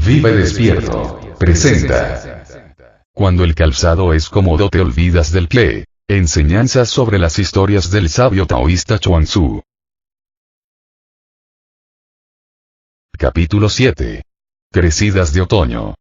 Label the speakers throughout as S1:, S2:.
S1: Vive Despierto presenta. Cuando el calzado es cómodo te olvidas del pie. Enseñanzas sobre las historias del sabio taoísta Chuang Tzu. Capítulo 7. Crecidas de otoño.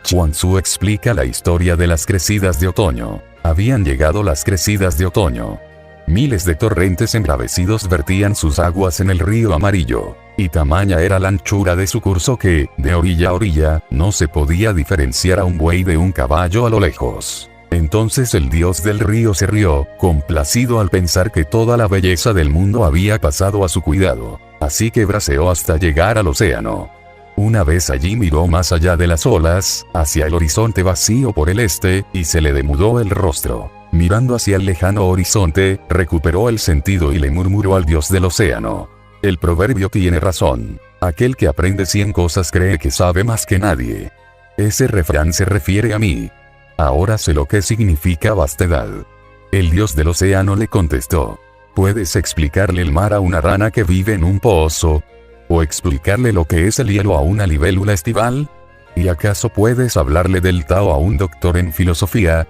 S1: Chuang Tzu explica la historia de las crecidas de otoño. Habían llegado las crecidas de otoño. Miles de torrentes embravecidos vertían sus aguas en el río amarillo, y tamaña era la anchura de su curso que, de orilla a orilla, no se podía diferenciar a un buey de un caballo a lo lejos. Entonces el dios del río se rió, complacido al pensar que toda la belleza del mundo había pasado a su cuidado. Así que braceó hasta llegar al océano. Una vez allí miró más allá de las olas, hacia el horizonte vacío por el este, y se le demudó el rostro. Mirando hacia el lejano horizonte, recuperó el sentido y le murmuró al dios del océano: el proverbio tiene razón. Aquel que aprende 100 cosas cree que sabe más que nadie. Ese refrán se refiere a mí. Ahora sé lo que significa vastedad. El dios del océano le contestó: ¿puedes explicarle el mar a una rana que vive en un pozo? ¿O explicarle lo que es el hielo a una libélula estival? ¿Y acaso puedes hablarle del Tao a un doctor en filosofía?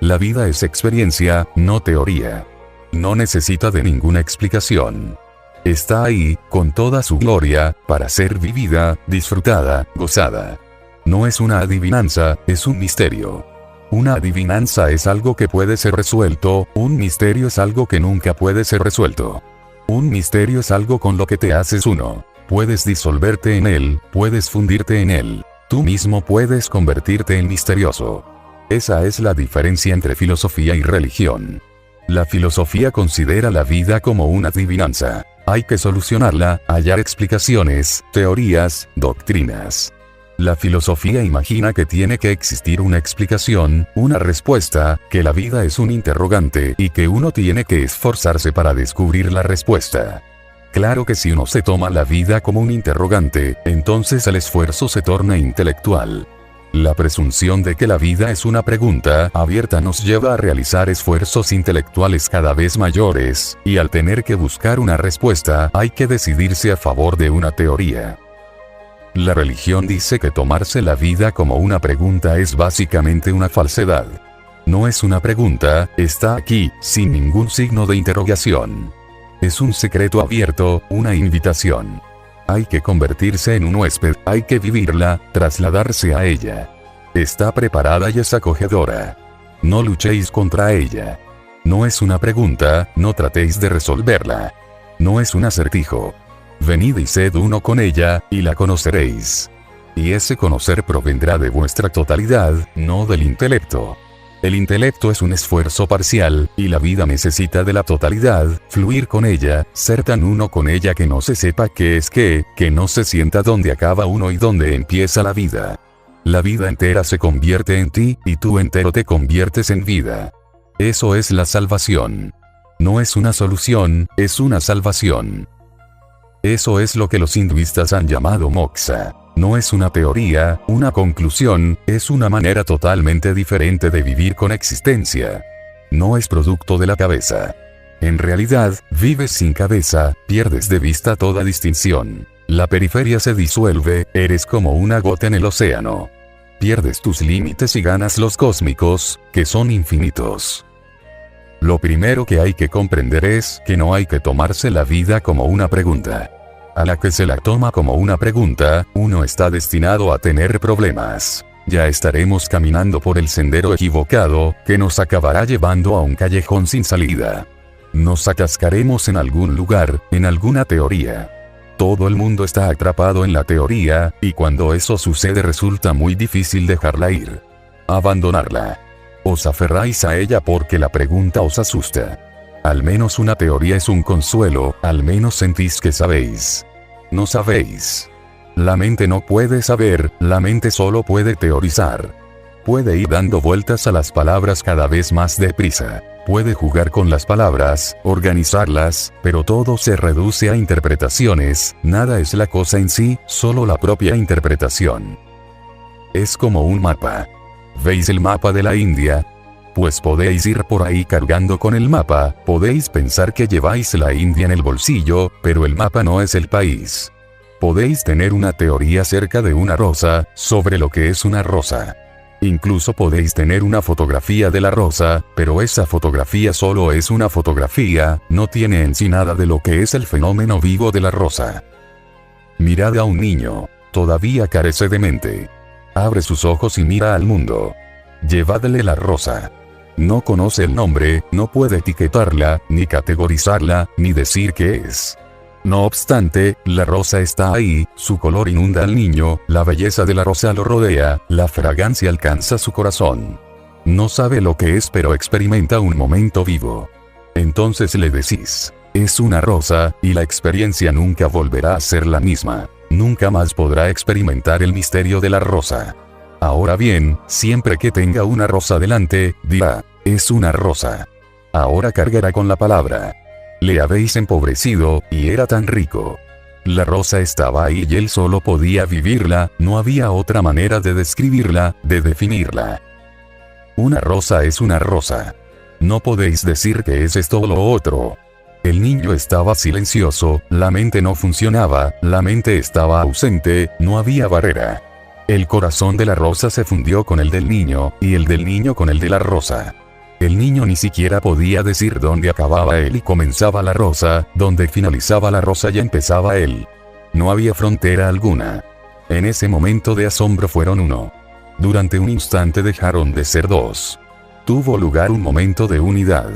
S1: La vida es experiencia, no teoría. No necesita de ninguna explicación. Está ahí, con toda su gloria, para ser vivida, disfrutada, gozada. No es una adivinanza, es un misterio. Una adivinanza es algo que puede ser resuelto, un misterio es algo que nunca puede ser resuelto. Un misterio es algo con lo que te haces uno. Puedes disolverte en él, puedes fundirte en él. Tú mismo puedes convertirte en misterioso. Esa es la diferencia entre filosofía y religión. La filosofía considera la vida como una adivinanza. Hay que solucionarla, hallar explicaciones, teorías, doctrinas. La filosofía imagina que tiene que existir una explicación, una respuesta, que la vida es un interrogante y que uno tiene que esforzarse para descubrir la respuesta. Claro que si uno se toma la vida como un interrogante, entonces el esfuerzo se torna intelectual. La presunción de que la vida es una pregunta abierta nos lleva a realizar esfuerzos intelectuales cada vez mayores, y al tener que buscar una respuesta, hay que decidirse a favor de una teoría. La religión dice que tomarse la vida como una pregunta es básicamente una falsedad. No es una pregunta, está aquí, sin ningún signo de interrogación. Es un secreto abierto, una invitación. Hay que convertirse en un huésped, hay que vivirla, trasladarse a ella. Está preparada y es acogedora. No luchéis contra ella. No es una pregunta, no tratéis de resolverla. No es un acertijo. Venid y sed uno con ella, y la conoceréis. Y ese conocer provendrá de vuestra totalidad, no del intelecto. El intelecto es un esfuerzo parcial, y la vida necesita de la totalidad, fluir con ella, ser tan uno con ella que no se sepa qué es qué, que no se sienta dónde acaba uno y dónde empieza la vida. La vida entera se convierte en ti, y tú entero te conviertes en vida. Eso es la salvación. No es una solución, es una salvación. Eso es lo que los hinduistas han llamado moksha. No es una teoría, una conclusión, es una manera totalmente diferente de vivir con existencia. No es producto de la cabeza. En realidad, vives sin cabeza, pierdes de vista toda distinción. La periferia se disuelve, eres como una gota en el océano. Pierdes tus límites y ganas los cósmicos, que son infinitos. Lo primero que hay que comprender es que no hay que tomarse la vida como una pregunta. A la que se la toma como una pregunta, uno está destinado a tener problemas. Ya estaremos caminando por el sendero equivocado, que nos acabará llevando a un callejón sin salida. Nos atascaremos en algún lugar, en alguna teoría. Todo el mundo está atrapado en la teoría, y cuando eso sucede resulta muy difícil dejarla ir. Abandonarla. Os aferráis a ella porque la pregunta os asusta. Al menos una teoría es un consuelo, al menos sentís que sabéis. No sabéis. La mente no puede saber, la mente solo puede teorizar. Puede ir dando vueltas a las palabras cada vez más deprisa. Puede jugar con las palabras, organizarlas, pero todo se reduce a interpretaciones, nada es la cosa en sí, solo la propia interpretación. Es como un mapa. ¿Veis el mapa de la India? Pues podéis ir por ahí cargando con el mapa, podéis pensar que lleváis la India en el bolsillo, pero el mapa no es el país. Podéis tener una teoría acerca de una rosa, sobre lo que es una rosa. Incluso podéis tener una fotografía de la rosa, pero esa fotografía solo es una fotografía, no tiene en sí nada de lo que es el fenómeno vivo de la rosa. Mirad a un niño, todavía carece de mente. Abre sus ojos y mira al mundo. Llevadle la rosa. No conoce el nombre, no puede etiquetarla, ni categorizarla, ni decir qué es. No obstante, la rosa está ahí, su color inunda al niño, la belleza de la rosa lo rodea, la fragancia alcanza su corazón. No sabe lo que es, pero experimenta un momento vivo. Entonces le decís, es una rosa, y la experiencia nunca volverá a ser la misma. Nunca más podrá experimentar el misterio de la rosa. Ahora bien, siempre que tenga una rosa delante, dirá, es una rosa. Ahora cargará con la palabra. Le habéis empobrecido, y era tan rico. La rosa estaba ahí y él solo podía vivirla, no había otra manera de describirla, de definirla. Una rosa es una rosa. No podéis decir que es esto o lo otro. El niño estaba silencioso, la mente no funcionaba, la mente estaba ausente, no había barrera. El corazón de la rosa se fundió con el del niño, y el del niño con el de la rosa. El niño ni siquiera podía decir dónde acababa él y comenzaba la rosa, dónde finalizaba la rosa y empezaba él. No había frontera alguna. En ese momento de asombro fueron uno. Durante un instante dejaron de ser dos. Tuvo lugar un momento de unidad.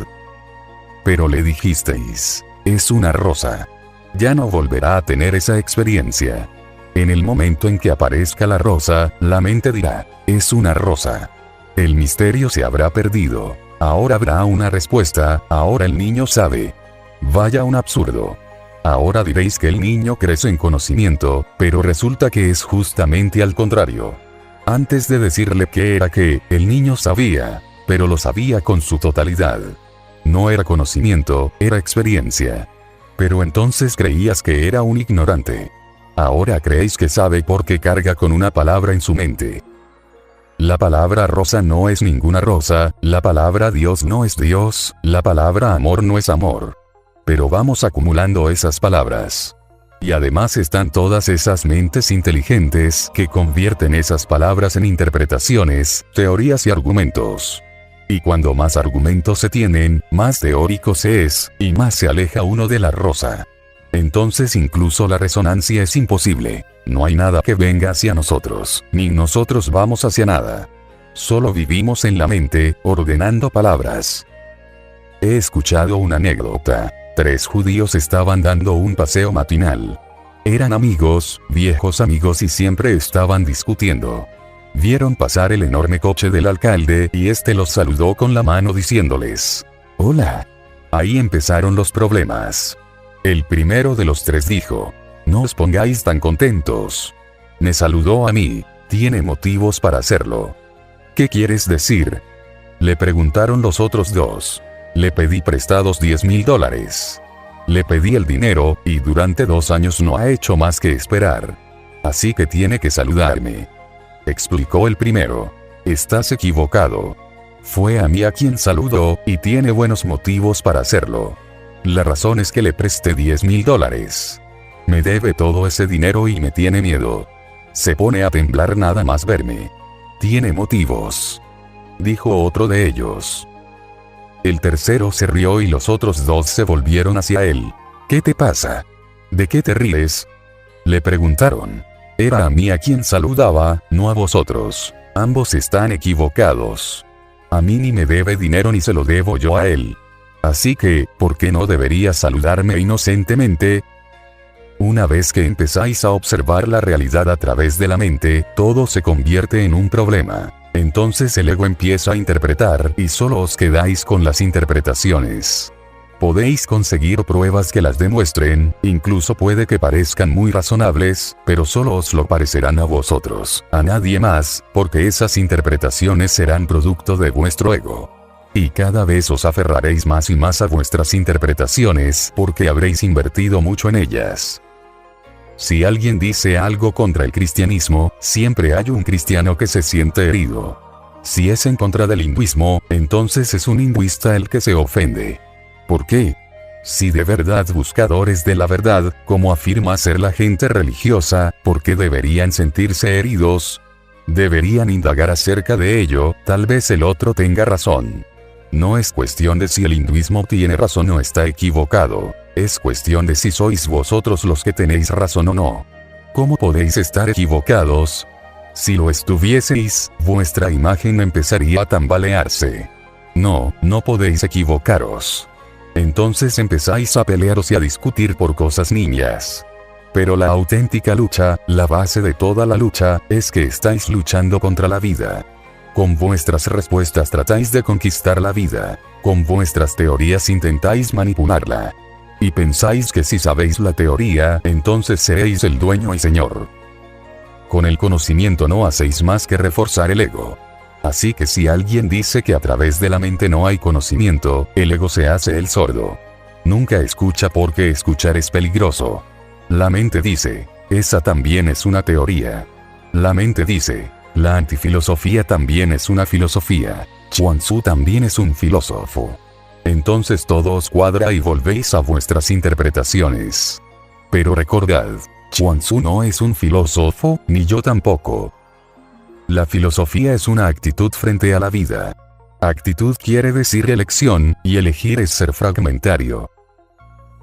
S1: Pero le dijisteis, es una rosa. Ya no volverá a tener esa experiencia. En el momento en que aparezca la rosa, la mente dirá, es una rosa. El misterio se habrá perdido. Ahora habrá una respuesta, ahora el niño sabe. Vaya un absurdo. Ahora diréis que el niño crece en conocimiento, pero resulta que es justamente al contrario. Antes de decirle qué era que, el niño sabía, pero lo sabía con su totalidad. No era conocimiento, era experiencia. Pero entonces creías que era un ignorante. Ahora creéis que sabe porque carga con una palabra en su mente. La palabra rosa no es ninguna rosa, la palabra Dios no es Dios, la palabra amor no es amor. Pero vamos acumulando esas palabras. Y además están todas esas mentes inteligentes que convierten esas palabras en interpretaciones, teorías y argumentos. Y cuando más argumentos se tienen, más teórico se es, y más se aleja uno de la rosa. Entonces incluso la resonancia es imposible. No hay nada que venga hacia nosotros, ni nosotros vamos hacia nada. Solo vivimos en la mente, ordenando palabras. He escuchado una anécdota. 3 judíos estaban dando un paseo matinal. Eran amigos, viejos amigos y siempre estaban discutiendo. Vieron pasar el enorme coche del alcalde y este los saludó con la mano diciéndoles, «Hola». Ahí empezaron los problemas. El primero de los 3 dijo, «No os pongáis tan contentos. Me saludó a mí, tiene motivos para hacerlo». «¿Qué quieres decir?», le preguntaron los otros 2. «Le pedí prestados $10,000. Le pedí el dinero, y durante 2 años no ha hecho más que esperar. Así que tiene que saludarme», explicó el primero. «Estás equivocado. Fue a mí a quien saludó, y tiene buenos motivos para hacerlo. La razón es que le presté $10,000. Me debe todo ese dinero y me tiene miedo. Se pone a temblar nada más verme. Tiene motivos», dijo otro de ellos. El tercero se rió y los otros 2 se volvieron hacia él. «¿Qué te pasa? ¿De qué te ríes?», le preguntaron. «Era a mí a quien saludaba, no a vosotros. Ambos están equivocados. A mí ni me debe dinero ni se lo debo yo a él. Así que, ¿por qué no debería saludarme inocentemente?». Una vez que empezáis a observar la realidad a través de la mente, todo se convierte en un problema. Entonces el ego empieza a interpretar y solo os quedáis con las interpretaciones. Podéis conseguir pruebas que las demuestren, incluso puede que parezcan muy razonables, pero solo os lo parecerán a vosotros, a nadie más, porque esas interpretaciones serán producto de vuestro ego. Y cada vez os aferraréis más y más a vuestras interpretaciones porque habréis invertido mucho en ellas. Si alguien dice algo contra el cristianismo, siempre hay un cristiano que se siente herido. Si es en contra del hinduismo, entonces es un hinduista el que se ofende. ¿Por qué? Si de verdad buscadores de la verdad, como afirma ser la gente religiosa, ¿por qué deberían sentirse heridos? Deberían indagar acerca de ello, tal vez el otro tenga razón. No es cuestión de si el hinduismo tiene razón o está equivocado, es cuestión de si sois vosotros los que tenéis razón o no. ¿Cómo podéis estar equivocados? Si lo estuvieseis, vuestra imagen empezaría a tambalearse. No, no podéis equivocaros. Entonces empezáis a pelearos y a discutir por cosas niñas. Pero la auténtica lucha, la base de toda la lucha, es que estáis luchando contra la vida. Con vuestras respuestas tratáis de conquistar la vida. Con vuestras teorías intentáis manipularla. Y pensáis que si sabéis la teoría, entonces seréis el dueño y señor. Con el conocimiento no hacéis más que reforzar el ego. Así que si alguien dice que a través de la mente no hay conocimiento, el ego se hace el sordo. Nunca escucha porque escuchar es peligroso. La mente dice, esa también es una teoría. La mente dice, la antifilosofía también es una filosofía. Chuang Tzu también es un filósofo. Entonces todo os cuadra y volvéis a vuestras interpretaciones. Pero recordad, Chuang Tzu no es un filósofo, ni yo tampoco. La filosofía es una actitud frente a la vida. Actitud quiere decir elección, y elegir es ser fragmentario.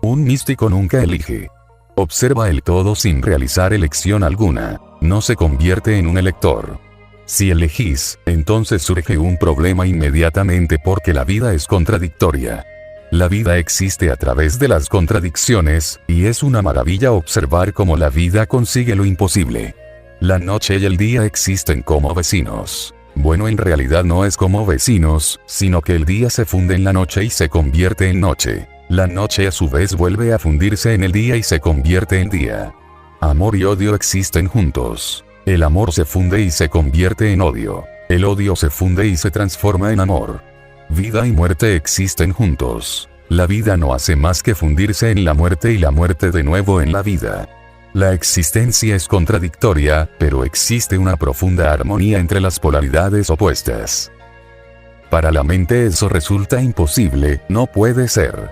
S1: Un místico nunca elige. Observa el todo sin realizar elección alguna. No se convierte en un elector. Si elegís, entonces surge un problema inmediatamente porque la vida es contradictoria. La vida existe a través de las contradicciones, y es una maravilla observar cómo la vida consigue lo imposible. La noche y el día existen como vecinos. Bueno, en realidad no es como vecinos, sino que el día se funde en la noche y se convierte en noche. La noche a su vez vuelve a fundirse en el día y se convierte en día. Amor y odio existen juntos. El amor se funde y se convierte en odio. El odio se funde y se transforma en amor. Vida y muerte existen juntos. La vida no hace más que fundirse en la muerte y la muerte de nuevo en la vida. La existencia es contradictoria, pero existe una profunda armonía entre las polaridades opuestas. Para la mente eso resulta imposible, no puede ser.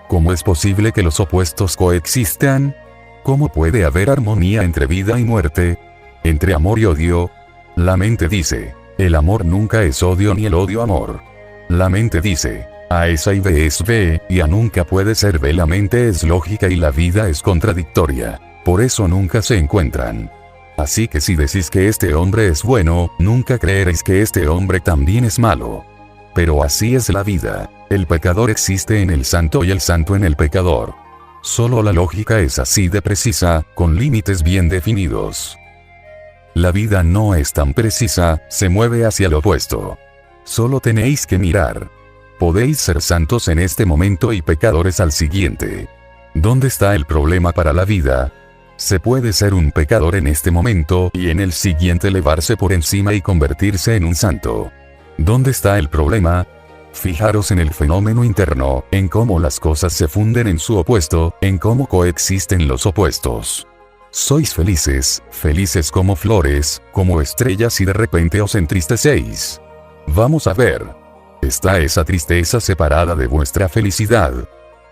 S1: ¿Cómo es posible que los opuestos coexistan? ¿Cómo puede haber armonía entre vida y muerte? ¿Entre amor y odio? La mente dice, el amor nunca es odio ni el odio amor. La mente dice, A es A y B es B, y A nunca puede ser B. La mente es lógica y la vida es contradictoria. Por eso nunca se encuentran. Así que si decís que este hombre es bueno, nunca creeréis que este hombre también es malo. Pero así es la vida. El pecador existe en el santo y el santo en el pecador. Solo la lógica es así de precisa, con límites bien definidos. La vida no es tan precisa, se mueve hacia lo opuesto. Solo tenéis que mirar. Podéis ser santos en este momento y pecadores al siguiente. ¿Dónde está el problema para la vida? Se puede ser un pecador en este momento y en el siguiente elevarse por encima y convertirse en un santo. ¿Dónde está el problema? Fijaros en el fenómeno interno, en cómo las cosas se funden en su opuesto, en cómo coexisten los opuestos. Sois felices, felices como flores, como estrellas y de repente os entristecéis. Vamos a ver. ¿Está esa tristeza separada de vuestra felicidad?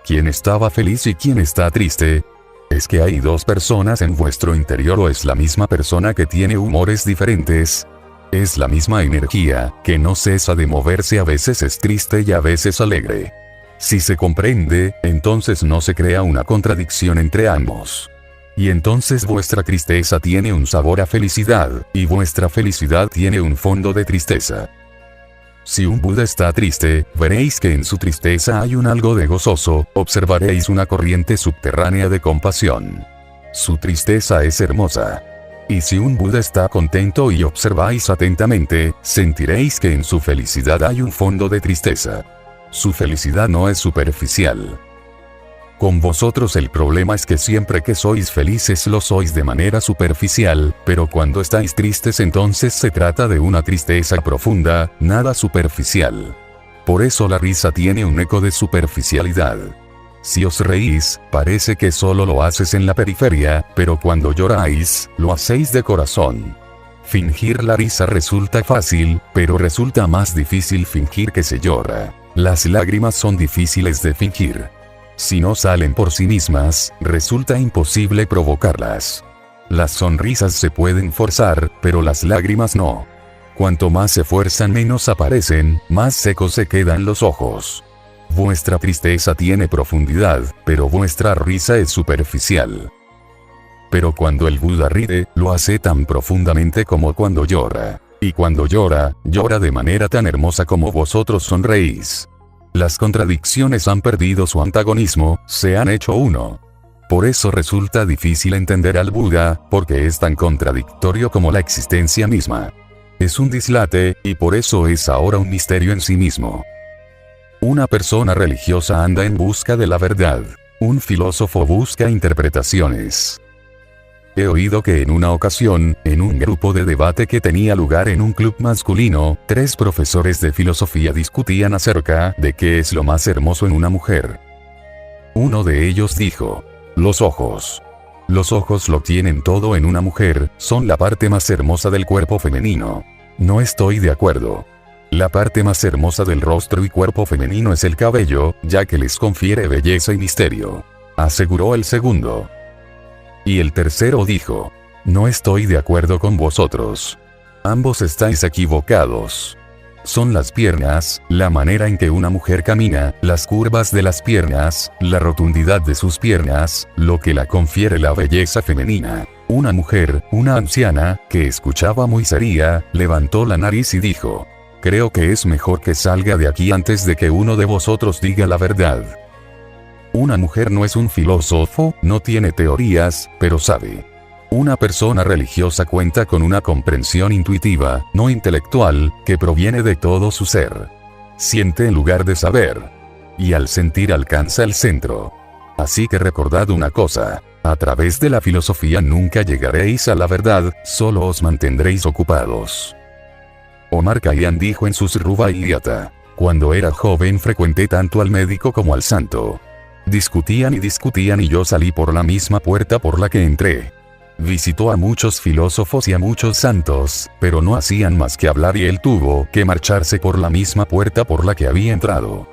S1: ¿Quién estaba feliz y quién está triste? ¿Es que hay dos personas en vuestro interior o es la misma persona que tiene humores diferentes? Es la misma energía, que no cesa de moverse, a veces es triste y a veces alegre. Si se comprende, entonces no se crea una contradicción entre ambos. Y entonces vuestra tristeza tiene un sabor a felicidad, y vuestra felicidad tiene un fondo de tristeza. Si un Buda está triste, veréis que en su tristeza hay un algo de gozoso, observaréis una corriente subterránea de compasión. Su tristeza es hermosa. Y si un Buda está contento y observáis atentamente, sentiréis que en su felicidad hay un fondo de tristeza. Su felicidad no es superficial. Con vosotros el problema es que siempre que sois felices lo sois de manera superficial, pero cuando estáis tristes entonces se trata de una tristeza profunda, nada superficial. Por eso la risa tiene un eco de superficialidad. Si os reís, parece que solo lo haces en la periferia, pero cuando lloráis, lo hacéis de corazón. Fingir la risa resulta fácil, pero resulta más difícil fingir que se llora. Las lágrimas son difíciles de fingir. Si no salen por sí mismas, resulta imposible provocarlas. Las sonrisas se pueden forzar, pero las lágrimas no. Cuanto más se fuerzan menos aparecen, más secos se quedan los ojos. Vuestra tristeza tiene profundidad, pero vuestra risa es superficial. Pero cuando el Buda ríe, lo hace tan profundamente como cuando llora. Y cuando llora, llora de manera tan hermosa como vosotros sonreís. Las contradicciones han perdido su antagonismo, se han hecho uno. Por eso resulta difícil entender al Buda, porque es tan contradictorio como la existencia misma. Es un dislate, y por eso es ahora un misterio en sí mismo. Una persona religiosa anda en busca de la verdad. Un filósofo busca interpretaciones. He oído que en una ocasión, en un grupo de debate que tenía lugar en un club masculino, 3 profesores de filosofía discutían acerca de qué es lo más hermoso en una mujer. Uno de ellos dijo: los ojos. Los ojos lo tienen todo en una mujer, son la parte más hermosa del cuerpo femenino. No estoy de acuerdo. La parte más hermosa del rostro y cuerpo femenino es el cabello, ya que les confiere belleza y misterio, aseguró el segundo. Y el tercero dijo: no estoy de acuerdo con vosotros. Ambos estáis equivocados. Son las piernas, la manera en que una mujer camina, las curvas de las piernas, la rotundidad de sus piernas, lo que la confiere la belleza femenina. Una mujer, una anciana, que escuchaba muy seria, levantó la nariz y dijo: creo que es mejor que salga de aquí antes de que uno de vosotros diga la verdad. Una mujer no es un filósofo, no tiene teorías, pero sabe. Una persona religiosa cuenta con una comprensión intuitiva, no intelectual, que proviene de todo su ser. Siente en lugar de saber. Y al sentir alcanza el centro. Así que recordad una cosa: a través de la filosofía nunca llegaréis a la verdad, solo os mantendréis ocupados. Omar Khayyam dijo en sus Rubaiyat: cuando era joven frecuenté tanto al médico como al santo. Discutían y yo salí por la misma puerta por la que entré. Visitó a muchos filósofos y a muchos santos, pero no hacían más que hablar y él tuvo que marcharse por la misma puerta por la que había entrado.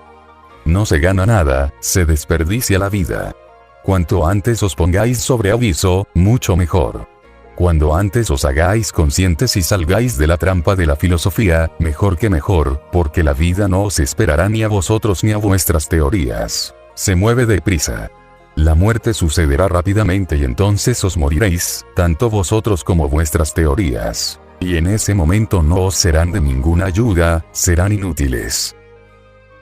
S1: No se gana nada, se desperdicia la vida. Cuanto antes os pongáis sobre aviso, mucho mejor. Cuando antes os hagáis conscientes y salgáis de la trampa de la filosofía, mejor que mejor, porque la vida no os esperará ni a vosotros ni a vuestras teorías. Se mueve deprisa. La muerte sucederá rápidamente y entonces os moriréis, tanto vosotros como vuestras teorías. Y en ese momento no os serán de ninguna ayuda, serán inútiles.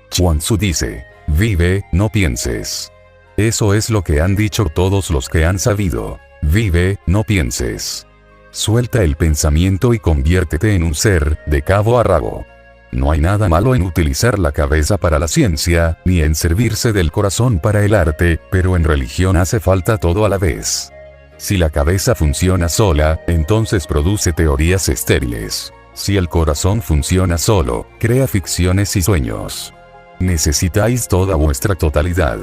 S1: Chuang Tzu dice: vive, no pienses. Eso es lo que han dicho todos los que han sabido. Vive, no pienses. Suelta el pensamiento y conviértete en un ser, de cabo a rabo. No hay nada malo en utilizar la cabeza para la ciencia, ni en servirse del corazón para el arte, pero en religión hace falta todo a la vez. Si la cabeza funciona sola, entonces produce teorías estériles. Si el corazón funciona solo, crea ficciones y sueños. Necesitáis toda vuestra totalidad.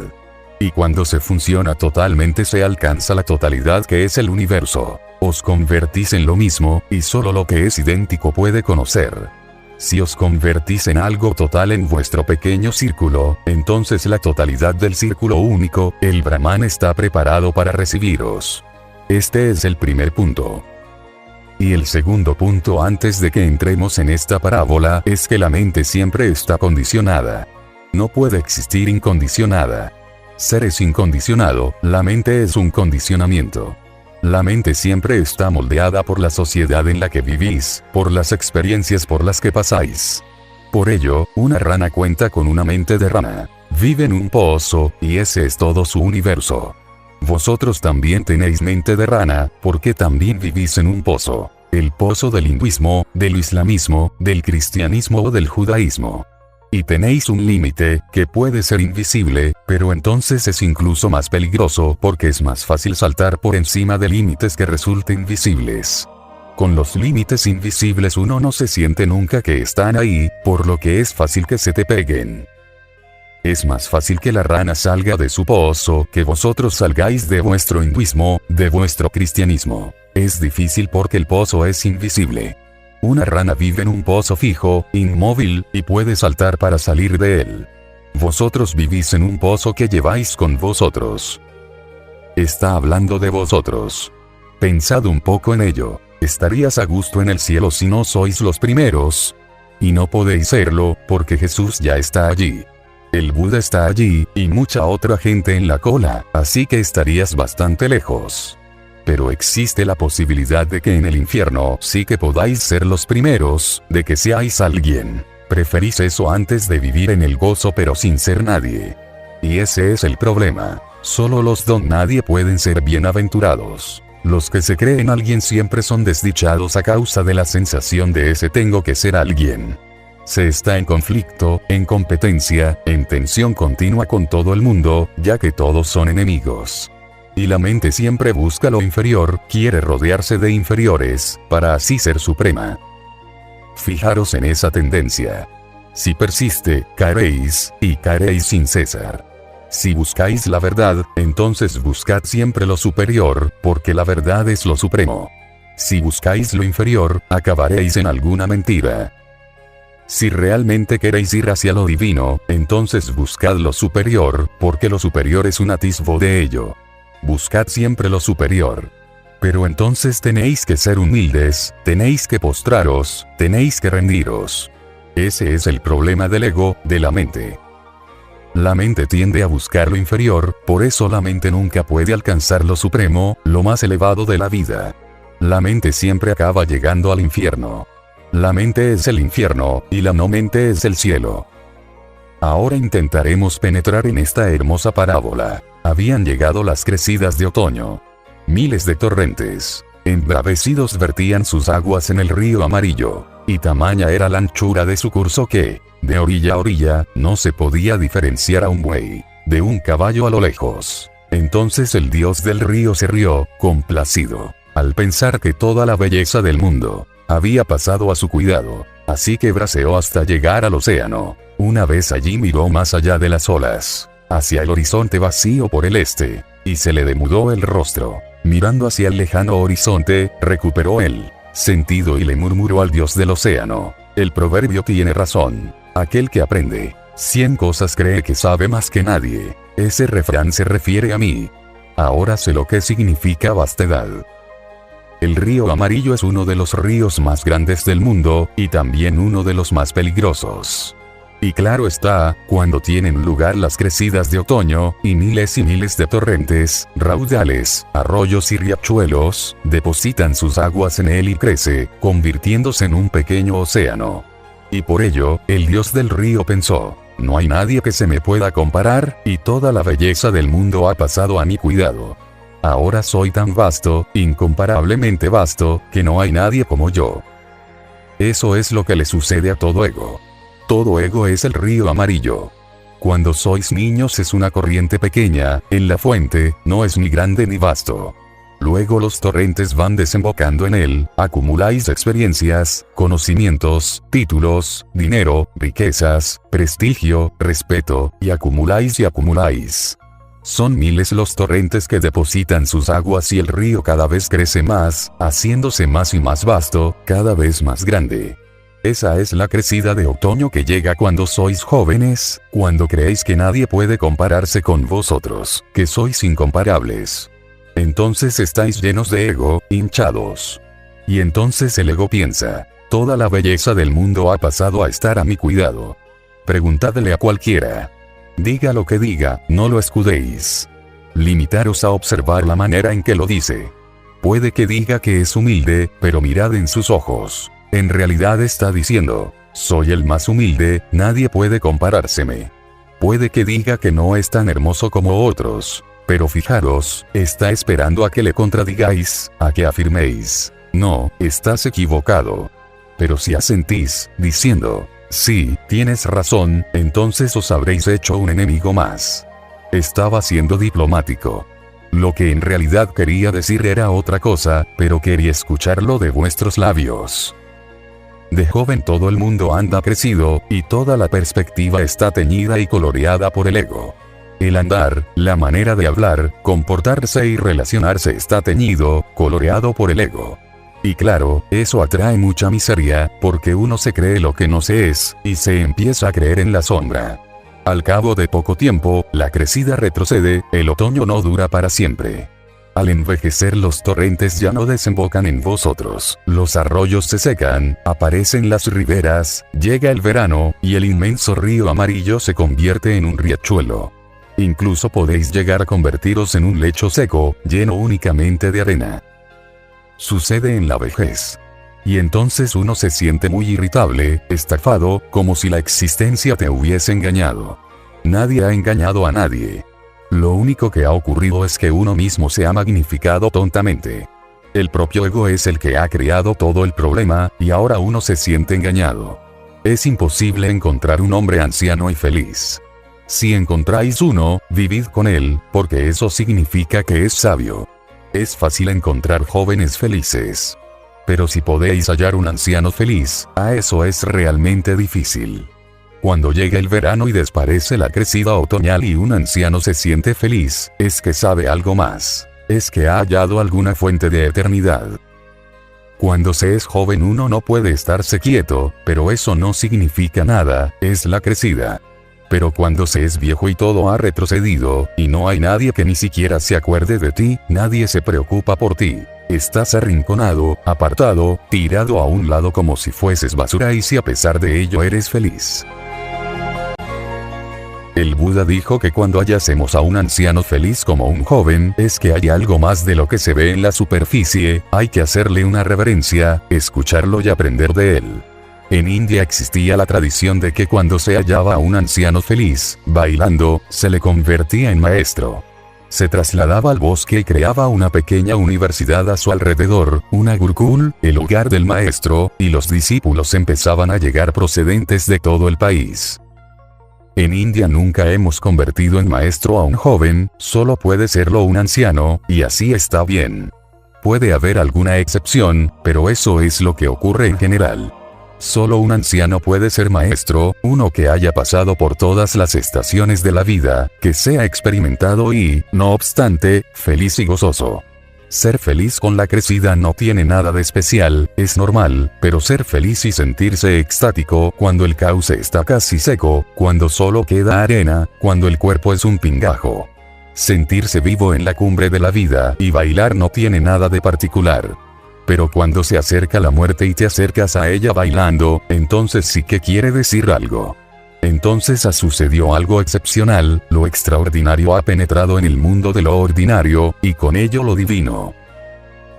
S1: Y cuando se funciona totalmente se alcanza la totalidad que es el universo. Os convertís en lo mismo, y solo lo que es idéntico puede conocer. Si os convertís en algo total en vuestro pequeño círculo, entonces la totalidad del círculo único, el Brahman, está preparado para recibiros. Este es el primer punto. Y el segundo punto antes de que entremos en esta parábola es que la mente siempre está condicionada. No puede existir incondicionada. Ser es incondicionado, la mente es un condicionamiento. La mente siempre está moldeada por la sociedad en la que vivís, por las experiencias por las que pasáis. Por ello, una rana cuenta con una mente de rana. Vive en un pozo, y ese es todo su universo. Vosotros también tenéis mente de rana, porque también vivís en un pozo. El pozo del hinduismo, del islamismo, del cristianismo o del judaísmo. Y tenéis un límite, que puede ser invisible, pero entonces es incluso más peligroso porque es más fácil saltar por encima de límites que resulten visibles. Con los límites invisibles uno no se siente nunca que están ahí, por lo que es fácil que se te peguen. Es más fácil que la rana salga de su pozo que vosotros salgáis de vuestro hinduismo, de vuestro cristianismo. Es difícil porque el pozo es invisible. Una rana vive en un pozo fijo, inmóvil, y puede saltar para salir de él. Vosotros vivís en un pozo que lleváis con vosotros. Está hablando de vosotros. Pensad un poco en ello. ¿Estarías a gusto en el cielo si no sois los primeros? Y no podéis serlo, porque Jesús ya está allí. El Buda está allí, y mucha otra gente en la cola, así que estarías bastante lejos. Pero existe la posibilidad de que en el infierno sí que podáis ser los primeros, de que seáis alguien. Preferís eso antes de vivir en el gozo pero sin ser nadie. Y ese es el problema. Solo los don nadie pueden ser bienaventurados. Los que se creen alguien siempre son desdichados a causa de la sensación de ese tengo que ser alguien. Se está en conflicto, en competencia, en tensión continua con todo el mundo, ya que todos son enemigos. Y la mente siempre busca lo inferior, quiere rodearse de inferiores, para así ser suprema. Fijaros en esa tendencia. Si persiste, caeréis, y caeréis sin cesar. Si buscáis la verdad, entonces buscad siempre lo superior, porque la verdad es lo supremo. Si buscáis lo inferior, acabaréis en alguna mentira. Si realmente queréis ir hacia lo divino, entonces buscad lo superior, porque lo superior es un atisbo de ello. Buscad siempre lo superior. Pero entonces tenéis que ser humildes, tenéis que postraros, tenéis que rendiros. Ese es el problema del ego, de la mente. La mente tiende a buscar lo inferior, por eso la mente nunca puede alcanzar lo supremo, lo más elevado de la vida. La mente siempre acaba llegando al infierno. La mente es el infierno, y la no mente es el cielo. Ahora intentaremos penetrar en esta hermosa parábola. Habían llegado las crecidas de otoño. Miles de torrentes, embravecidos, vertían sus aguas en el río amarillo, y tamaña era la anchura de su curso que, de orilla a orilla, no se podía diferenciar a un buey de un caballo a lo lejos. Entonces el dios del río se rió, complacido, al pensar que toda la belleza del mundo había pasado a su cuidado, así que braceó hasta llegar al océano. Una vez allí miró más allá de las olas, hacia el horizonte vacío por el este, y se le demudó el rostro. Mirando hacia el lejano horizonte, recuperó el sentido y le murmuró al dios del océano: el proverbio tiene razón. Aquel que aprende 100 cosas cree que sabe más que nadie. Ese refrán se refiere a mí. Ahora sé lo que significa vastedad. El río amarillo es uno de los ríos más grandes del mundo, y también uno de los más peligrosos. Y claro está, cuando tienen lugar las crecidas de otoño, y miles de torrentes, raudales, arroyos y riachuelos, depositan sus aguas en él y crece, convirtiéndose en un pequeño océano. Y por ello, el dios del río pensó: no hay nadie que se me pueda comparar, y toda la belleza del mundo ha pasado a mi cuidado. Ahora soy tan vasto, incomparablemente vasto, que no hay nadie como yo. Eso es lo que le sucede a todo ego. Todo ego es el río amarillo. Cuando sois niños es una corriente pequeña, en la fuente, no es ni grande ni vasto. Luego los torrentes van desembocando en él, acumuláis experiencias, conocimientos, títulos, dinero, riquezas, prestigio, respeto, y acumuláis y acumuláis. Son miles los torrentes que depositan sus aguas y el río cada vez crece más, haciéndose más y más vasto, cada vez más grande. Esa es la crecida de otoño que llega cuando sois jóvenes, cuando creéis que nadie puede compararse con vosotros, que sois incomparables. Entonces estáis llenos de ego, hinchados. Y entonces el ego piensa: toda la belleza del mundo ha pasado a estar a mi cuidado. Preguntadle a cualquiera. Diga lo que diga, no lo escudéis. Limitaros a observar la manera en que lo dice. Puede que diga que es humilde, pero mirad en sus ojos. En realidad está diciendo: soy el más humilde, nadie puede comparárseme. Puede que diga que no es tan hermoso como otros, pero fijaros, está esperando a que le contradigáis, a que afirméis: no, estás equivocado. Pero si asentís, diciendo: sí, tienes razón, entonces os habréis hecho un enemigo más. Estaba siendo diplomático. Lo que en realidad quería decir era otra cosa, pero quería escucharlo de vuestros labios. De joven todo el mundo anda crecido, y toda la perspectiva está teñida y coloreada por el ego. El andar, la manera de hablar, comportarse y relacionarse está teñido, coloreado por el ego. Y claro, eso atrae mucha miseria, porque uno se cree lo que no se es, y se empieza a creer en la sombra. Al cabo de poco tiempo, la crecida retrocede, el otoño no dura para siempre. Al envejecer los torrentes ya no desembocan en vosotros, los arroyos se secan, aparecen las riberas, llega el verano, y el inmenso río amarillo se convierte en un riachuelo. Incluso podéis llegar a convertiros en un lecho seco, lleno únicamente de arena. Sucede en la vejez. Y entonces uno se siente muy irritable, estafado, como si la existencia te hubiese engañado. Nadie ha engañado a nadie. Lo único que ha ocurrido es que uno mismo se ha magnificado tontamente. El propio ego es el que ha creado todo el problema, y ahora uno se siente engañado. Es imposible encontrar un hombre anciano y feliz. Si encontráis uno, vivid con él, porque eso significa que es sabio. Es fácil encontrar jóvenes felices. Pero si podéis hallar un anciano feliz, eso es realmente difícil. Cuando llega el verano y desparece la crecida otoñal y un anciano se siente feliz, es que sabe algo más. Es que ha hallado alguna fuente de eternidad. Cuando se es joven uno no puede estarse quieto, pero eso no significa nada, es la crecida. Pero cuando se es viejo y todo ha retrocedido, y no hay nadie que ni siquiera se acuerde de ti, nadie se preocupa por ti. Estás arrinconado, apartado, tirado a un lado como si fueses basura y si a pesar de ello eres feliz. El Buda dijo que cuando hallásemos a un anciano feliz como un joven, es que hay algo más de lo que se ve en la superficie, hay que hacerle una reverencia, escucharlo y aprender de él. En India existía la tradición de que cuando se hallaba a un anciano feliz, bailando, se le convertía en maestro. Se trasladaba al bosque y creaba una pequeña universidad a su alrededor, una gurukul, el hogar del maestro, y los discípulos empezaban a llegar procedentes de todo el país. En India nunca hemos convertido en maestro a un joven, solo puede serlo un anciano, y así está bien. Puede haber alguna excepción, pero eso es lo que ocurre en general. Solo un anciano puede ser maestro, uno que haya pasado por todas las estaciones de la vida, que sea experimentado y, no obstante, feliz y gozoso. Ser feliz con la crecida no tiene nada de especial, es normal, pero ser feliz y sentirse extático cuando el cauce está casi seco, cuando solo queda arena, cuando el cuerpo es un pingajo. Sentirse vivo en la cumbre de la vida y bailar no tiene nada de particular. Pero cuando se acerca la muerte y te acercas a ella bailando, entonces sí que quiere decir algo. Entonces sucedió algo excepcional, lo extraordinario ha penetrado en el mundo de lo ordinario, y con ello lo divino.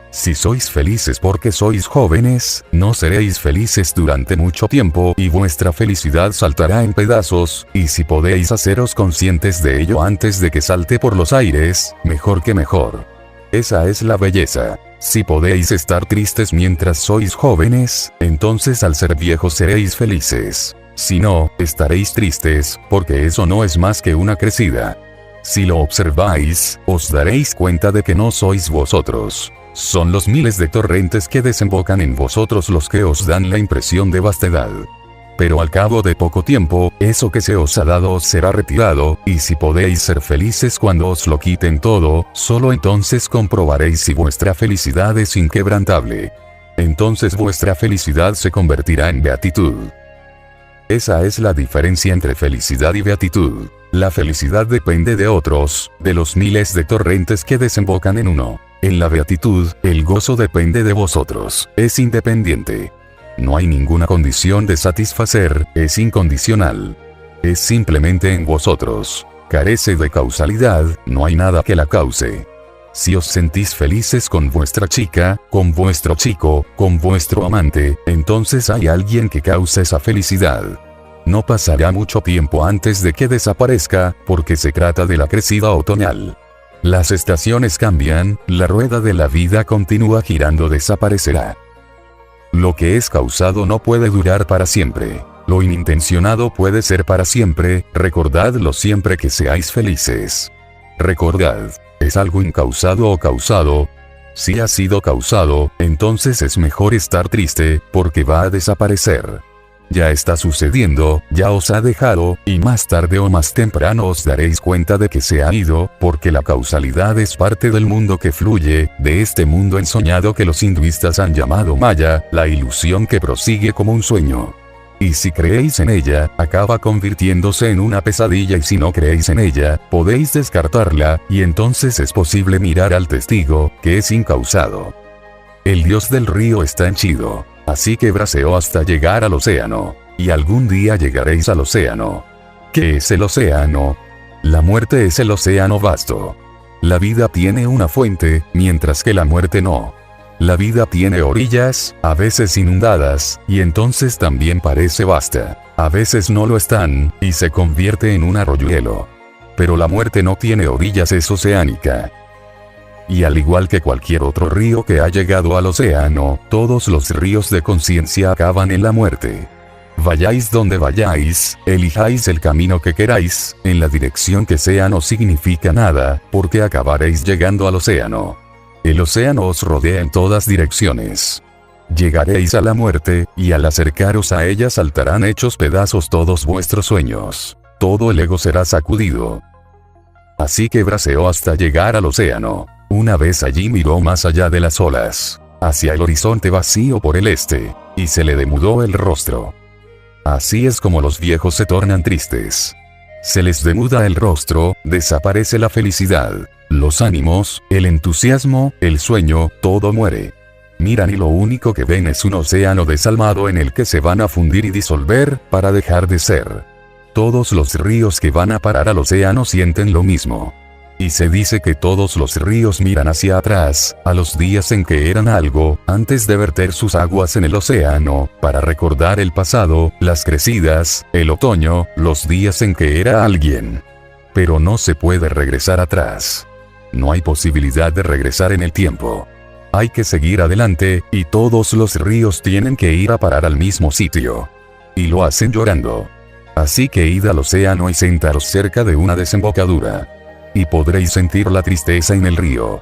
S1: Si sois felices porque sois jóvenes, no seréis felices durante mucho tiempo y vuestra felicidad saltará en pedazos, y si podéis haceros conscientes de ello antes de que salte por los aires, mejor que mejor. Esa es la belleza. Si podéis estar tristes mientras sois jóvenes, entonces al ser viejos seréis felices. Si no, estaréis tristes, porque eso no es más que una crecida. Si lo observáis, os daréis cuenta de que no sois vosotros. Son los miles de torrentes que desembocan en vosotros los que os dan la impresión de vastedad. Pero al cabo de poco tiempo, eso que se os ha dado os será retirado, y si podéis ser felices cuando os lo quiten todo, solo entonces comprobaréis si vuestra felicidad es inquebrantable. Entonces vuestra felicidad se convertirá en beatitud. Esa es la diferencia entre felicidad y beatitud. La felicidad depende de otros, de los miles de torrentes que desembocan en uno. En la beatitud, el gozo depende de vosotros, es independiente. No hay ninguna condición de satisfacer, es incondicional. Es simplemente en vosotros. Carece de causalidad, no hay nada que la cause. Si os sentís felices con vuestra chica, con vuestro chico, con vuestro amante, entonces hay alguien que causa esa felicidad. No pasará mucho tiempo antes de que desaparezca, porque se trata de la crecida otoñal. Las estaciones cambian, la rueda de la vida continúa girando, desaparecerá. Lo que es causado no puede durar para siempre. Lo inintencionado puede ser para siempre, recordadlo siempre que seáis felices. Recordad, ¿es algo incausado o causado? Si ha sido causado, entonces es mejor estar triste, porque va a desaparecer. Ya está sucediendo, ya os ha dejado, y más tarde o más temprano os daréis cuenta de que se ha ido, porque la causalidad es parte del mundo que fluye, de este mundo ensoñado que los hinduistas han llamado Maya, la ilusión que prosigue como un sueño. Y si creéis en ella, acaba convirtiéndose en una pesadilla, y si no creéis en ella, podéis descartarla, y entonces es posible mirar al testigo, que es incausado. El dios del río está henchido, así que braceó hasta llegar al océano. Y algún día llegaréis al océano. ¿Qué es el océano? La muerte es el océano vasto. La vida tiene una fuente, mientras que la muerte no. La vida tiene orillas, a veces inundadas, y entonces también parece vasta. A veces no lo están, y se convierte en un arroyuelo. Pero la muerte no tiene orillas, es oceánica. Y al igual que cualquier otro río que ha llegado al océano, todos los ríos de conciencia acaban en la muerte. Vayáis donde vayáis, elijáis el camino que queráis, en la dirección que sea no significa nada, porque acabaréis llegando al océano. El océano os rodea en todas direcciones. Llegaréis a la muerte, y al acercaros a ella saltarán hechos pedazos todos vuestros sueños. Todo el ego será sacudido. Así que braceó hasta llegar al océano. Una vez allí miró más allá de las olas, hacia el horizonte vacío por el este, y se le demudó el rostro. Así es como los viejos se tornan tristes. Se les demuda el rostro, desaparece la felicidad, los ánimos, el entusiasmo, el sueño, todo muere. Miran y lo único que ven es un océano desalmado en el que se van a fundir y disolver, para dejar de ser. Todos los ríos que van a parar al océano sienten lo mismo. Y se dice que todos los ríos miran hacia atrás, a los días en que eran algo, antes de verter sus aguas en el océano, para recordar el pasado, las crecidas, el otoño, los días en que era alguien. Pero no se puede regresar atrás. No hay posibilidad de regresar en el tiempo. Hay que seguir adelante, y todos los ríos tienen que ir a parar al mismo sitio. Y lo hacen llorando. Así que id al océano y sentaros cerca de una desembocadura. Y podréis sentir la tristeza en el río.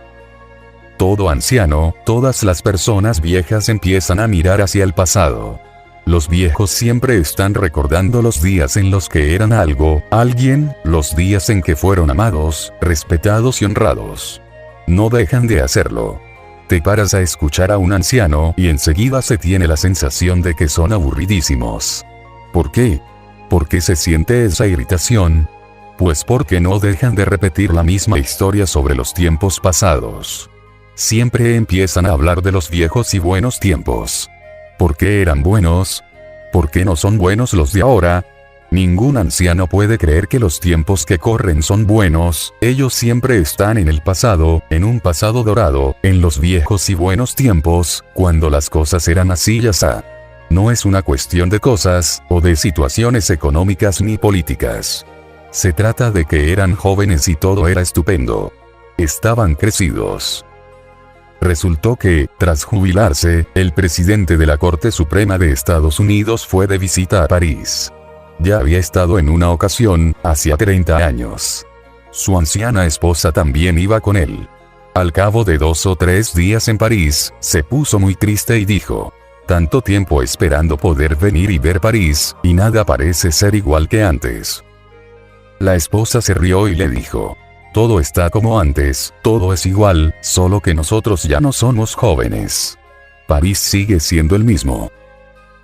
S1: Todo anciano, todas las personas viejas empiezan a mirar hacia el pasado. Los viejos siempre están recordando los días en los que eran algo, alguien, los días en que fueron amados, respetados y honrados. No dejan de hacerlo. Te paras a escuchar a un anciano y enseguida se tiene la sensación de que son aburridísimos. ¿Por qué? ¿Por qué se siente esa irritación? Pues porque no dejan de repetir la misma historia sobre los tiempos pasados. Siempre empiezan a hablar de los viejos y buenos tiempos. ¿Por qué eran buenos? ¿Por qué no son buenos los de ahora? Ningún anciano puede creer que los tiempos que corren son buenos, ellos siempre están en el pasado, en un pasado dorado, en los viejos y buenos tiempos, cuando las cosas eran así y asá. No es una cuestión de cosas, o de situaciones económicas ni políticas. Se trata de que eran jóvenes y todo era estupendo. Estaban crecidos. Resultó que, tras jubilarse, el presidente de la Corte Suprema de Estados Unidos fue de visita a París. Ya había estado en una ocasión, hacía 30 años. Su anciana esposa también iba con él. Al cabo de 2 o 3 días en París, se puso muy triste y dijo: tanto tiempo esperando poder venir y ver París, y nada parece ser igual que antes. La esposa se rió y le dijo: todo está como antes, todo es igual, solo que nosotros ya no somos jóvenes. París sigue siendo el mismo.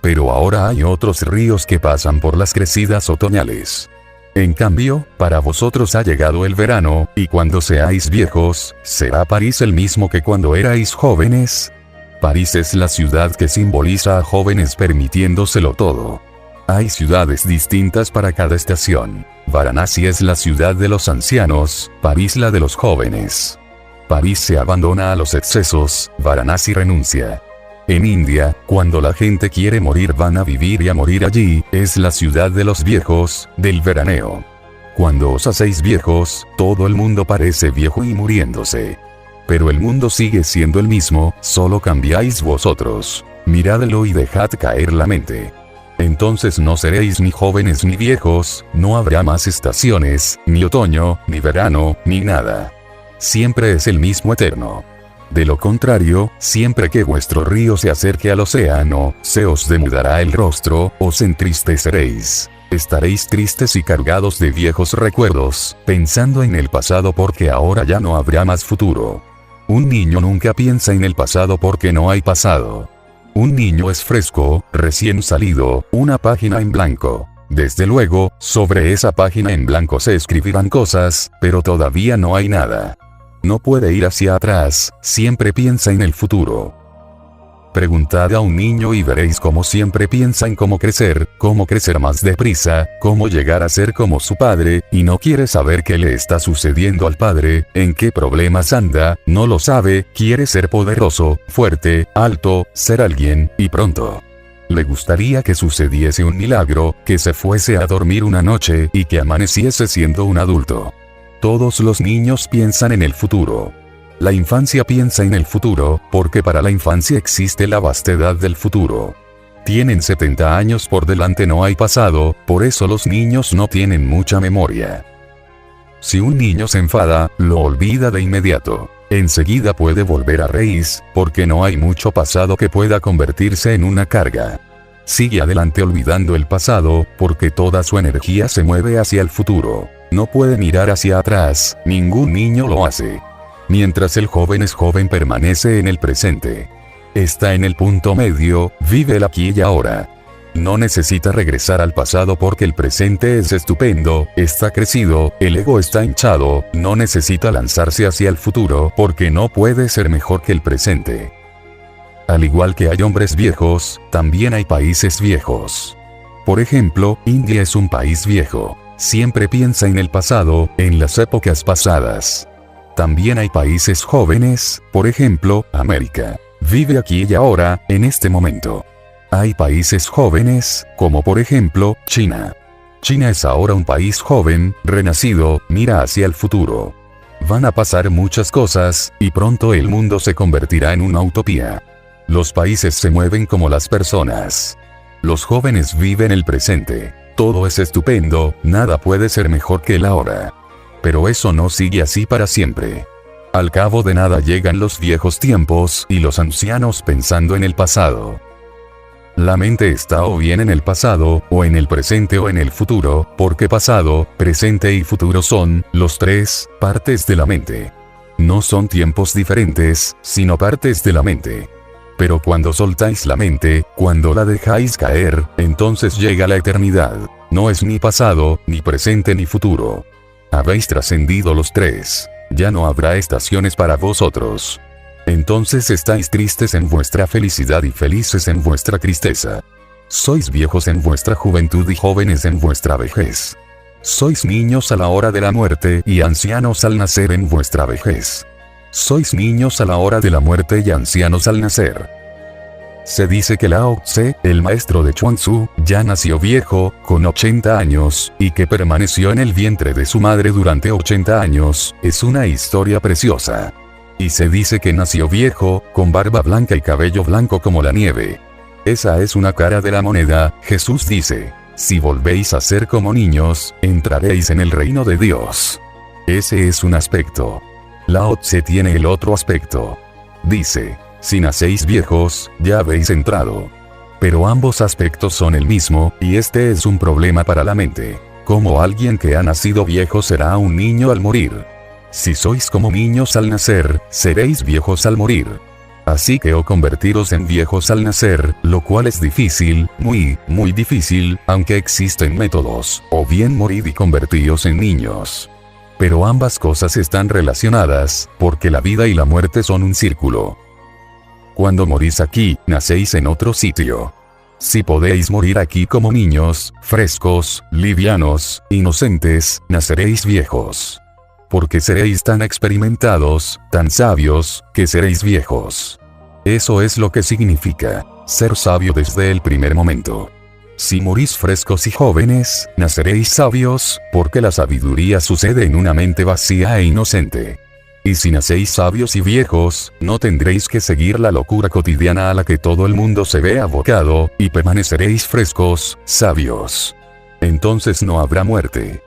S1: Pero ahora hay otros ríos que pasan por las crecidas otoñales. En cambio, para vosotros ha llegado el verano, y cuando seáis viejos, ¿será París el mismo que cuando erais jóvenes? París es la ciudad que simboliza a jóvenes permitiéndoselo todo. Hay ciudades distintas para cada estación. Varanasi es la ciudad de los ancianos, París la de los jóvenes. París se abandona a los excesos, Varanasi renuncia. En India, cuando la gente quiere morir van a vivir y a morir allí, es la ciudad de los viejos, del veraneo. Cuando os hacéis viejos, todo el mundo parece viejo y muriéndose. Pero el mundo sigue siendo el mismo, solo cambiáis vosotros. Miradlo y dejad caer la mente. Entonces no seréis ni jóvenes ni viejos, no habrá más estaciones, ni otoño, ni verano, ni nada. Siempre es el mismo eterno. De lo contrario, siempre que vuestro río se acerque al océano, se os demudará el rostro, os entristeceréis. Estaréis tristes y cargados de viejos recuerdos, pensando en el pasado porque ahora ya no habrá más futuro. Un niño nunca piensa en el pasado porque no hay pasado. Un niño es fresco, recién salido, una página en blanco. Desde luego, sobre esa página en blanco se escribirán cosas, pero todavía no hay nada. No puede ir hacia atrás, siempre piensa en el futuro. Preguntad a un niño y veréis cómo siempre piensa en cómo crecer más deprisa, cómo llegar a ser como su padre, y no quiere saber qué le está sucediendo al padre, en qué problemas anda, no lo sabe, quiere ser poderoso, fuerte, alto, ser alguien, y pronto. Le gustaría que sucediese un milagro, que se fuese a dormir una noche, y que amaneciese siendo un adulto. Todos los niños piensan en el futuro. La infancia piensa en el futuro, porque para la infancia existe la vastedad del futuro. Tienen 70 años por delante, no hay pasado, por eso los niños no tienen mucha memoria. Si un niño se enfada, lo olvida de inmediato. Enseguida puede volver a raíz, porque no hay mucho pasado que pueda convertirse en una carga. Sigue adelante olvidando el pasado, porque toda su energía se mueve hacia el futuro. No puede mirar hacia atrás, ningún niño lo hace. Mientras el joven es joven, permanece en el presente. Está en el punto medio, vive el aquí y ahora. No necesita regresar al pasado porque el presente es estupendo, está crecido, el ego está hinchado, no necesita lanzarse hacia el futuro porque no puede ser mejor que el presente. Al igual que hay hombres viejos, también hay países viejos. Por ejemplo, India es un país viejo. Siempre piensa en el pasado, en las épocas pasadas. También hay países jóvenes, por ejemplo, América. Vive aquí y ahora, en este momento. Hay países jóvenes, como por ejemplo, China. China es ahora un país joven, renacido, mira hacia el futuro. Van a pasar muchas cosas, y pronto el mundo se convertirá en una utopía. Los países se mueven como las personas. Los jóvenes viven el presente. Todo es estupendo, nada puede ser mejor que el ahora. Pero eso no sigue así para siempre. Al cabo de nada llegan los viejos tiempos y los ancianos pensando en el pasado. La mente está o bien en el pasado, o en el presente o en el futuro, porque pasado, presente y futuro son, los tres, partes de la mente. No son tiempos diferentes, sino partes de la mente. Pero cuando soltáis la mente, cuando la dejáis caer, entonces llega la eternidad. No es ni pasado, ni presente ni futuro. Habéis trascendido los tres. Ya no habrá estaciones para vosotros. Entonces estáis tristes en vuestra felicidad y felices en vuestra tristeza. Sois viejos en vuestra juventud y jóvenes en vuestra vejez. Sois niños a la hora de la muerte y ancianos al nacer en vuestra vejez. Sois niños a la hora de la muerte y ancianos al nacer. Se dice que Lao Tse, el maestro de Chuang Tzu, ya nació viejo, con 80 años, y que permaneció en el vientre de su madre durante 80 años, es una historia preciosa. Y se dice que nació viejo, con barba blanca y cabello blanco como la nieve. Esa es una cara de la moneda. Jesús dice, si volvéis a ser como niños, entraréis en el reino de Dios. Ese es un aspecto. Lao Tse tiene el otro aspecto. Dice, si nacéis viejos, ya habéis entrado. Pero ambos aspectos son el mismo, y este es un problema para la mente. Como alguien que ha nacido viejo será un niño al morir. Si sois como niños al nacer, seréis viejos al morir. Así que o convertiros en viejos al nacer, lo cual es difícil, muy difícil, aunque existen métodos, o bien morid y convertíos en niños. Pero ambas cosas están relacionadas, porque la vida y la muerte son un círculo. Cuando morís aquí, nacéis en otro sitio. Si podéis morir aquí como niños, frescos, livianos, inocentes, naceréis viejos. Porque seréis tan experimentados, tan sabios, que seréis viejos. Eso es lo que significa ser sabio desde el primer momento. Si morís frescos y jóvenes, naceréis sabios, porque la sabiduría sucede en una mente vacía e inocente. Y si nacéis sabios y viejos, no tendréis que seguir la locura cotidiana a la que todo el mundo se ve abocado, y permaneceréis frescos, sabios. Entonces no habrá muerte.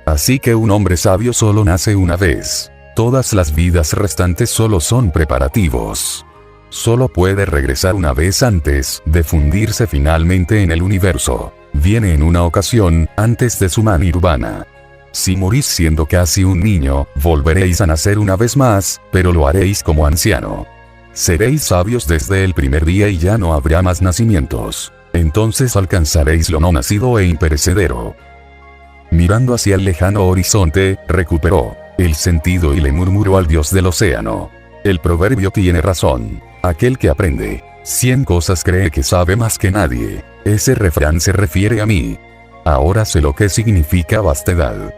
S1: Así que un hombre sabio solo nace una vez. Todas las vidas restantes solo son preparativos. Solo puede regresar una vez antes de fundirse finalmente en el universo. Viene en una ocasión, antes de su nirvana. Si morís siendo casi un niño, volveréis a nacer una vez más, pero lo haréis como anciano. Seréis sabios desde el primer día y ya no habrá más nacimientos. Entonces alcanzaréis lo no nacido e imperecedero. Mirando hacia el lejano horizonte, recuperó el sentido y le murmuró al dios del océano. El proverbio tiene razón. Aquel que aprende 100 cosas cree que sabe más que nadie. Ese refrán se refiere a mí. Ahora sé lo que significa vastedad.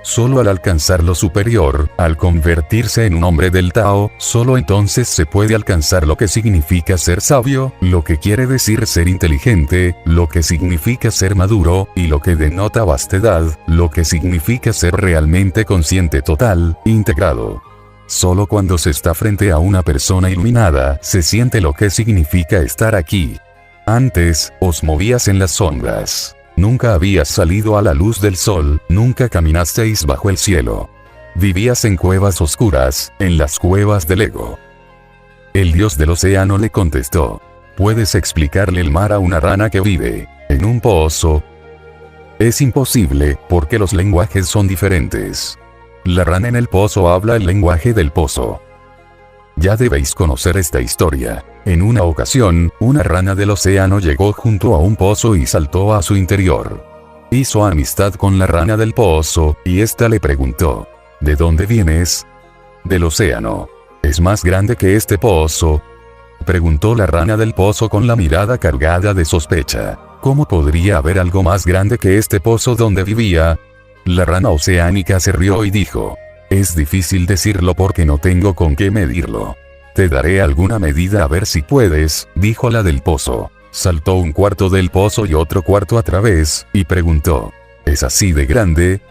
S1: Solo al alcanzar lo superior, al convertirse en un hombre del Tao, solo entonces se puede alcanzar lo que significa ser sabio, lo que quiere decir ser inteligente, lo que significa ser maduro, y lo que denota vastedad, lo que significa ser realmente consciente total, integrado. Solo cuando se está frente a una persona iluminada, se siente lo que significa estar aquí. Antes, os movías en las sombras. Nunca habías salido a la luz del sol, nunca caminasteis bajo el cielo. Vivías en cuevas oscuras, en las cuevas del ego. El dios del océano le contestó. ¿Puedes explicarle el mar a una rana que vive en un pozo? Es imposible, porque los lenguajes son diferentes. La rana en el pozo habla el lenguaje del pozo. Ya debéis conocer esta historia. En una ocasión, una rana del océano llegó junto a un pozo y saltó a su interior. Hizo amistad con la rana del pozo, y ésta le preguntó: ¿de dónde vienes? Del océano. ¿Es más grande que este pozo? Preguntó la rana del pozo con la mirada cargada de sospecha. ¿Cómo podría haber algo más grande que este pozo donde vivía? La rana oceánica se rió y dijo: es difícil decirlo porque no tengo con qué medirlo. Te daré alguna medida a ver si puedes, dijo la del pozo. Saltó un cuarto del pozo y otro cuarto a través, y preguntó: ¿es así de grande?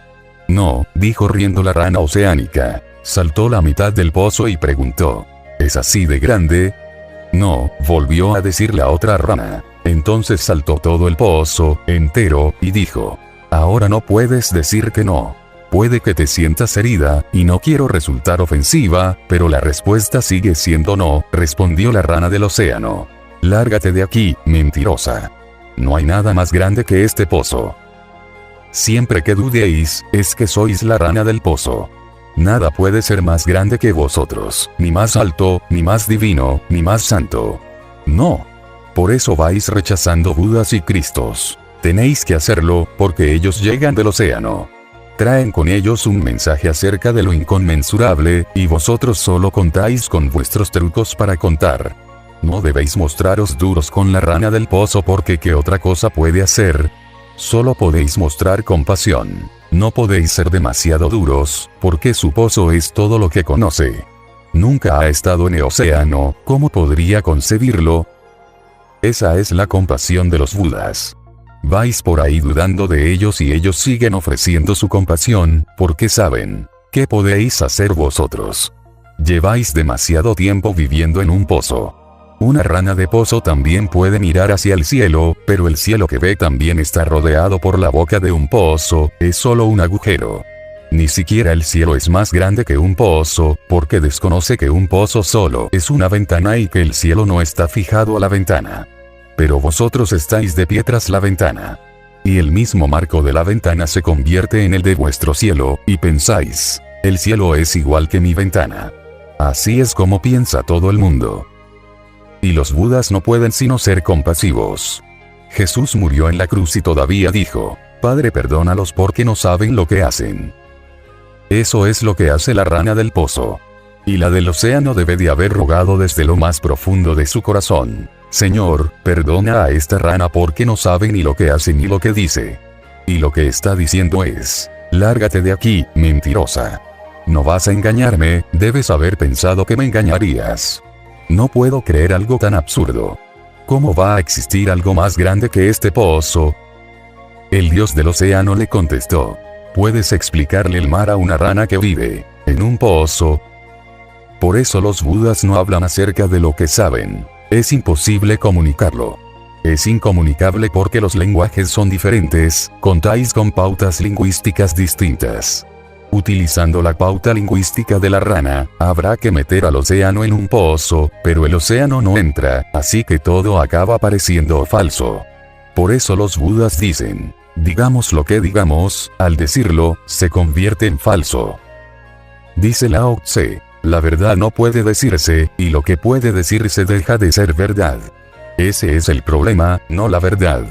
S1: No, dijo riendo la rana oceánica. Saltó la mitad del pozo y preguntó: ¿es así de grande? No, volvió a decir la otra rana. Entonces saltó todo el pozo, entero, y dijo: ahora no puedes decir que no. Puede que te sientas herida, y no quiero resultar ofensiva, pero la respuesta sigue siendo no, respondió la rana del océano. Lárgate de aquí, mentirosa. No hay nada más grande que este pozo. Siempre que dudéis, es que sois la rana del pozo. Nada puede ser más grande que vosotros, ni más alto, ni más divino, ni más santo. No. Por eso vais rechazando Budas y Cristos. Tenéis que hacerlo, porque ellos llegan del océano. Traen con ellos un mensaje acerca de lo inconmensurable, y vosotros solo contáis con vuestros trucos para contar. No debéis mostraros duros con la rana del pozo porque ¿qué otra cosa puede hacer? Solo podéis mostrar compasión. No podéis ser demasiado duros, porque su pozo es todo lo que conoce. Nunca ha estado en el océano, ¿cómo podría concebirlo? Esa es la compasión de los Budas. Vais por ahí dudando de ellos y ellos siguen ofreciendo su compasión, porque saben, ¿qué podéis hacer vosotros? Lleváis demasiado tiempo viviendo en un pozo. Una rana de pozo también puede mirar hacia el cielo, pero el cielo que ve también está rodeado por la boca de un pozo, es solo un agujero. Ni siquiera el cielo es más grande que un pozo, porque desconoce que un pozo solo es una ventana y que el cielo no está fijado a la ventana. Pero vosotros estáis de pie tras la ventana. Y el mismo marco de la ventana se convierte en el de vuestro cielo, y pensáis, el cielo es igual que mi ventana. Así es como piensa todo el mundo. Y los Budas no pueden sino ser compasivos. Jesús murió en la cruz y todavía dijo: Padre, perdónalos porque no saben lo que hacen. Eso es lo que hace la rana del pozo. Y la del océano debe de haber rogado desde lo más profundo de su corazón: Señor, perdona a esta rana porque no sabe ni lo que hace ni lo que dice. Y lo que está diciendo es: lárgate de aquí, mentirosa. No vas a engañarme, debes haber pensado que me engañarías. No puedo creer algo tan absurdo. ¿Cómo va a existir algo más grande que este pozo? El dios del océano le contestó: ¿puedes explicarle el mar a una rana que vive en un pozo? Por eso los Budas no hablan acerca de lo que saben. Es imposible comunicarlo. Es incomunicable porque los lenguajes son diferentes, contáis con pautas lingüísticas distintas. Utilizando la pauta lingüística de la rana, habrá que meter al océano en un pozo, pero el océano no entra, así que todo acaba pareciendo falso. Por eso los Budas dicen: digamos lo que digamos, al decirlo, se convierte en falso. Dice Lao Tse: La verdad no puede decirse, y lo que puede decirse deja de ser verdad. Ese es el problema, no la verdad.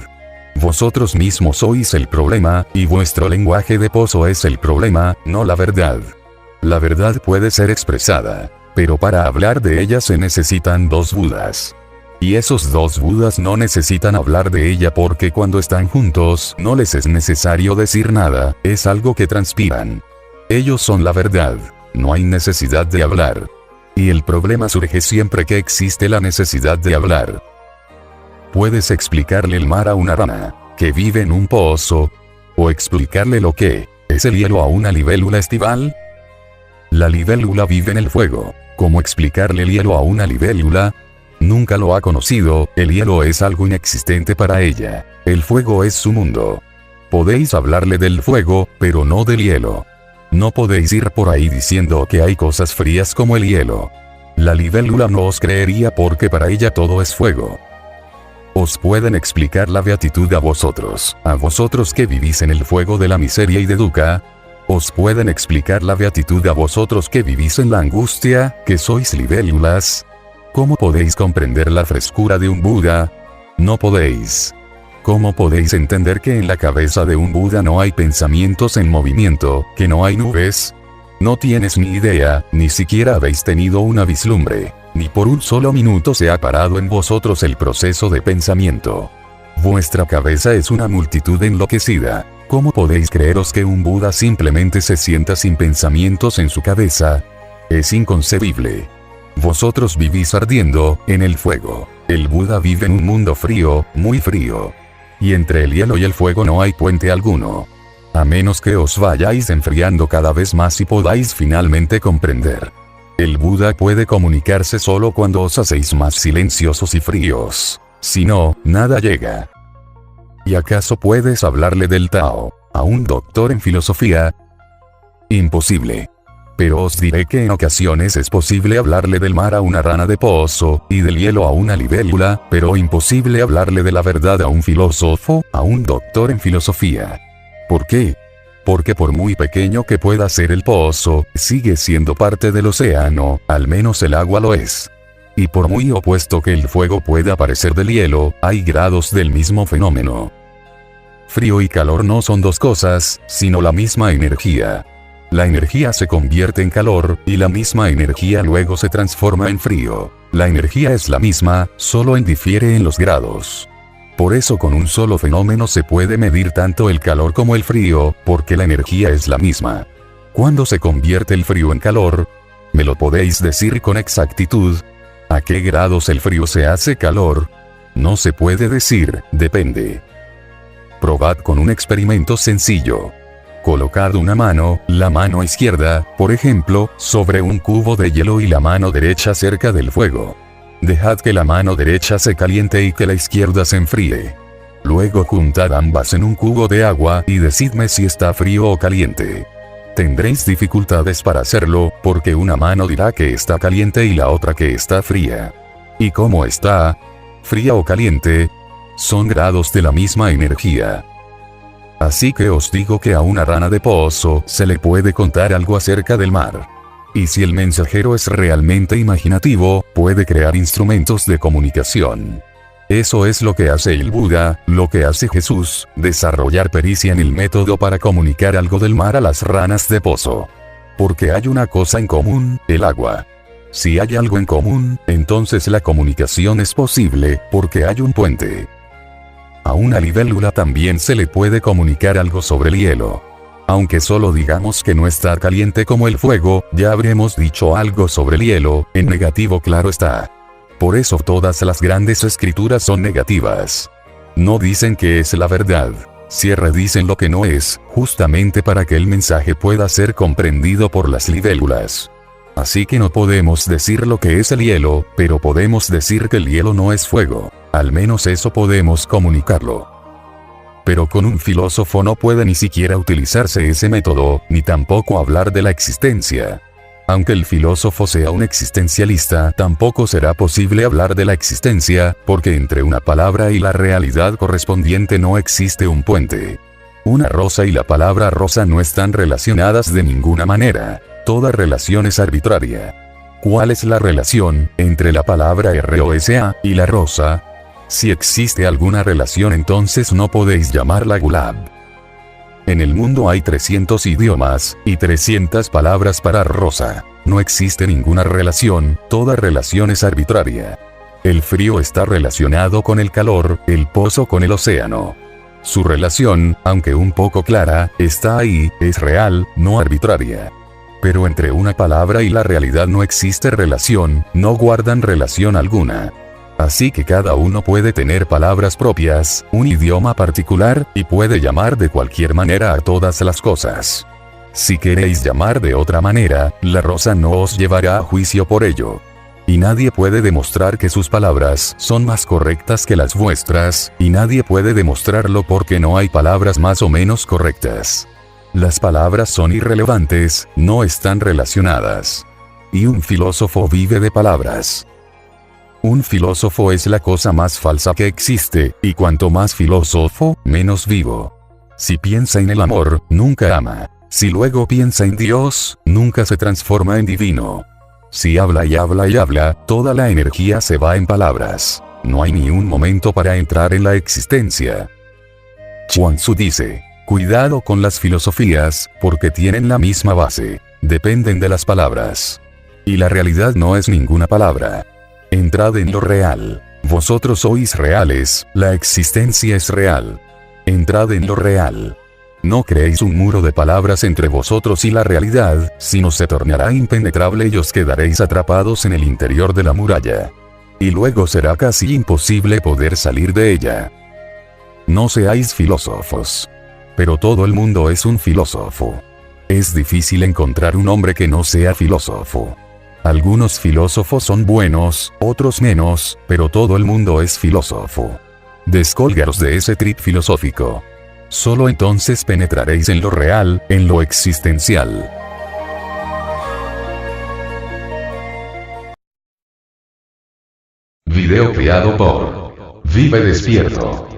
S1: Vosotros mismos sois el problema, y vuestro lenguaje de pozo es el problema, no la verdad. La verdad puede ser expresada, pero para hablar de ella se necesitan dos Budas. Y esos dos Budas no necesitan hablar de ella porque cuando están juntos no les es necesario decir nada, es algo que transpiran. Ellos son la verdad, no hay necesidad de hablar. Y el problema surge siempre que existe la necesidad de hablar. ¿Puedes explicarle el mar a una rana que vive en un pozo? ¿O explicarle lo que es el hielo a una libélula estival? La libélula vive en el fuego. ¿Cómo explicarle el hielo a una libélula? Nunca lo ha conocido, el hielo es algo inexistente para ella. El fuego es su mundo. Podéis hablarle del fuego, pero no del hielo. No podéis ir por ahí diciendo que hay cosas frías como el hielo. La libélula no os creería porque para ella todo es fuego. Os pueden explicar la beatitud a vosotros que vivís en el fuego de la miseria y de dukkha. Os pueden explicar la beatitud a vosotros que vivís en la angustia, que sois libélulas. ¿Cómo podéis comprender la frescura de un Buda? No podéis. ¿Cómo podéis entender que en la cabeza de un Buda no hay pensamientos en movimiento, que no hay nubes? No tienes ni idea, ni siquiera habéis tenido una vislumbre, ni por un solo minuto se ha parado en vosotros el proceso de pensamiento. Vuestra cabeza es una multitud enloquecida. ¿Cómo podéis creeros que un Buda simplemente se sienta sin pensamientos en su cabeza? Es inconcebible. Vosotros vivís ardiendo en el fuego. El Buda vive en un mundo frío, muy frío. Y entre el hielo y el fuego no hay puente alguno. A menos que os vayáis enfriando cada vez más y podáis finalmente comprender. El Buda puede comunicarse solo cuando os hacéis más silenciosos y fríos. Si no, nada llega. ¿Y acaso puedes hablarle del Tao a un doctor en filosofía? Imposible. Pero os diré que en ocasiones es posible hablarle del mar a una rana de pozo, y del hielo a una libélula, pero imposible hablarle de la verdad a un filósofo, a un doctor en filosofía. ¿Por qué? Porque por muy pequeño que pueda ser el pozo, sigue siendo parte del océano, al menos el agua lo es. Y por muy opuesto que el fuego pueda parecer del hielo, hay grados del mismo fenómeno. Frío y calor no son dos cosas, sino la misma energía. La energía se convierte en calor, y la misma energía luego se transforma en frío. La energía es la misma, solo difiere en los grados. Por eso con un solo fenómeno se puede medir tanto el calor como el frío, porque la energía es la misma. ¿Cuándo se convierte el frío en calor? ¿Me lo podéis decir con exactitud? ¿A qué grados el frío se hace calor? No se puede decir, depende. Probad con un experimento sencillo. Colocad una mano, la mano izquierda, por ejemplo, sobre un cubo de hielo y la mano derecha cerca del fuego. Dejad que la mano derecha se caliente y que la izquierda se enfríe. Luego juntad ambas en un cubo de agua y decidme si está frío o caliente. Tendréis dificultades para hacerlo, porque una mano dirá que está caliente y la otra que está fría. ¿Y cómo está? ¿Fría o caliente? Son grados de la misma energía. Así que os digo que a una rana de pozo se le puede contar algo acerca del mar. Y si el mensajero es realmente imaginativo, puede crear instrumentos de comunicación. Eso es lo que hace el Buda, lo que hace Jesús, desarrollar pericia en el método para comunicar algo del mar a las ranas de pozo. Porque hay una cosa en común, el agua. Si hay algo en común, entonces la comunicación es posible, porque hay un puente. A una libélula también se le puede comunicar algo sobre el hielo. Aunque solo digamos que no está caliente como el fuego, ya habremos dicho algo sobre el hielo, en negativo claro está. Por eso todas las grandes escrituras son negativas. No dicen que es la verdad. Dicen lo que no es, justamente para que el mensaje pueda ser comprendido por las libélulas. Así que no podemos decir lo que es el hielo, pero podemos decir que el hielo no es fuego. Al menos eso podemos comunicarlo. Pero con un filósofo no puede ni siquiera utilizarse ese método, ni tampoco hablar de la existencia. Aunque el filósofo sea un existencialista, tampoco será posible hablar de la existencia, porque entre una palabra y la realidad correspondiente no existe un puente. Una rosa y la palabra rosa no están relacionadas de ninguna manera. Toda relación es arbitraria. ¿Cuál es la relación entre la palabra rosa y la rosa? Si existe alguna relación, entonces no podéis llamarla gulab. En el mundo hay 300 idiomas, y 300 palabras para rosa. No existe ninguna relación, toda relación es arbitraria. El frío está relacionado con el calor, el pozo con el océano. Su relación, aunque un poco clara, está ahí, es real, no arbitraria. Pero entre una palabra y la realidad no existe relación, no guardan relación alguna. Así que cada uno puede tener palabras propias, un idioma particular, y puede llamar de cualquier manera a todas las cosas. Si queréis llamar de otra manera, la rosa no os llevará a juicio por ello. Y nadie puede demostrar que sus palabras son más correctas que las vuestras, y nadie puede demostrarlo porque no hay palabras más o menos correctas. Las palabras son irrelevantes, no están relacionadas. Y un filósofo vive de palabras. Un filósofo es la cosa más falsa que existe, y cuanto más filósofo, menos vivo. Si piensa en el amor, nunca ama. Si luego piensa en Dios, nunca se transforma en divino. Si habla y habla y habla, toda la energía se va en palabras. No hay ni un momento para entrar en la existencia. Chuang Tzu dice: cuidado con las filosofías, porque tienen la misma base. Dependen de las palabras. Y la realidad no es ninguna palabra. Entrad en lo real. Vosotros sois reales, la existencia es real. Entrad en lo real. No creéis un muro de palabras entre vosotros y la realidad, sino se tornará impenetrable y os quedaréis atrapados en el interior de la muralla. Y luego será casi imposible poder salir de ella. No seáis filósofos. Pero todo el mundo es un filósofo. Es difícil encontrar un hombre que no sea filósofo. Algunos filósofos son buenos, otros menos, pero todo el mundo es filósofo. Descolgaros de ese trip filosófico. Solo entonces penetraréis en lo real, en lo existencial. Video creado por Vive Despierto.